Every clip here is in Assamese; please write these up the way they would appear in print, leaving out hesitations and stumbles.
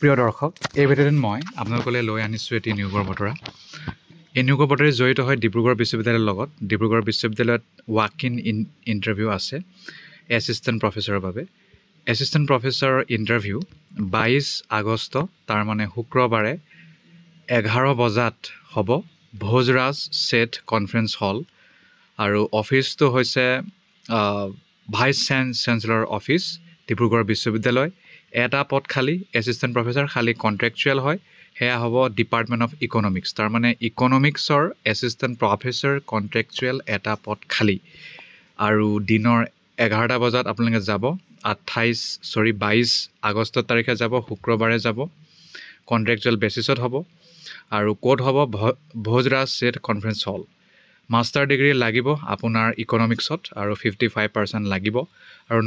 প্ৰিয় দৰ্শক, এই ভিডিঅ'টোত মই আপোনালোকলৈ লৈ আনিছোঁ এটি নিয়োগৰ বতৰা। এই নিয়োগৰ বতৰাৰে জড়িত হয় ডিব্ৰুগড় বিশ্ববিদ্যালয়ৰ লগত। ডিব্ৰুগড় বিশ্ববিদ্যালয়ত ৱাক ইন ইণ্টাৰভিউ আছে এছিষ্টেণ্ট প্ৰফেচৰৰ বাবে। এছিষ্টেণ্ট প্ৰফেচৰৰ ইণ্টাৰভিউ 22 আগষ্ট, তাৰ মানে শুক্ৰবাৰে 11 বজাত হ'ব, ভোজৰাজ ছেট কনফাৰেঞ্চ হল। আৰু অফিচটো হৈছে ভাইচ চেঞ্চেলৰ অফিচ, ডিব্ৰুগড় বিশ্ববিদ্যালয়। এটা পদ খালী এছিষ্টেণ্ট প্ৰফেচৰ, খালী কণ্ট্ৰেকচুৱেল হয়। সেয়া হ'ব ডিপাৰ্টমেণ্ট অফ ইকনমিক্স, তাৰমানে ইকনমিক্সৰ এছিষ্টেণ্ট প্ৰফেচৰ কণ্ট্ৰেকচুৱেল এটা পদ খালী। আৰু দিনৰ 11টা বজাত আপোনালোকে যাব, 22 আগষ্ট তাৰিখে যাব, শুক্ৰবাৰে যাব, কণ্ট্ৰেকচুৱেল বেচিছত হ'ব। আৰু ক'ত হ'ব? ভোজৰাজ ছেট কনফাৰেঞ্চ হল। মাষ্টাৰ ডিগ্ৰী লাগিব আপোনাৰ ইকনমিক্সত আৰু 55% লাগিব। আৰু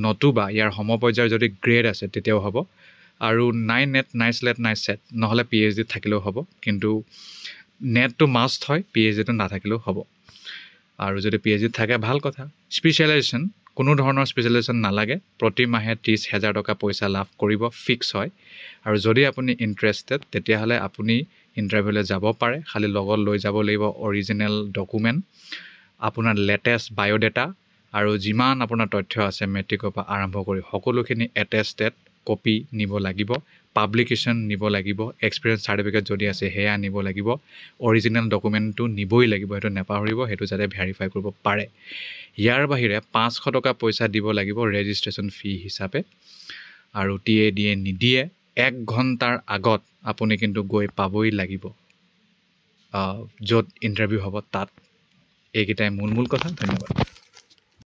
নতুবা ইয়াৰ সমপৰ্যায়ৰ যদি গ্ৰেড আছে তেতিয়াও হ'ব। আৰু নাই নেট, নাই স্লেট, নাই ছেট, নহ'লে PhD থাকিলেও হ'ব। কিন্তু নেটটো মাষ্ট হয়, PhDটো নাথাকিলেও হ'ব। আৰু যদি PhD থাকে ভাল কথা। স্পেচিয়েলাইজেশ্যন, কোনো ধৰণৰ স্পেচিয়েলাইজেশ্যন নালাগে। প্ৰতি মাহে 30,000 টকা পইচা লাভ কৰিব, ফিক্স হয়। আৰু যদি আপুনি ইণ্টাৰেষ্টেড তেতিয়াহ'লে আপুনি ইণ্টাৰভিউলৈ যাব পাৰে। খালি লগত লৈ যাব লাগিব অৰিজিনেল ডকুমেণ্ট, আপোনাৰ লেটেষ্ট বায়'ডাটা আৰু যিমান আপোনাৰ তথ্য আছে মেট্ৰিকৰ পৰা আৰম্ভ কৰি সকলোখিনি এটেষ্টেড কপি নিব লাগিব। পাব্লিকেশ্যন নিব লাগিব। এক্সপিৰিয়েঞ্চ চাৰ্টিফিকেট যদি আছে সেয়া নিব লাগিব। অৰিজিনেল ডকুমেণ্টটো নিবই লাগিব, সেইটো নাপাহৰিব, সেইটো যাতে ভেৰিফাই কৰিব পাৰে। ইয়াৰ বাহিৰে 500 টকা পইচা দিব লাগিব ৰেজিষ্ট্ৰেশ্যন ফি হিচাপে। আৰু TA দিয়ে নিদিয়ে, 1 ঘণ্টাৰ আগত আপুনি কিন্তু গৈ পাবই লাগিব য'ত ইণ্টাৰভিউ হ'ব তাত। এইকেইটাই মূল কথা। ধন্যবাদ।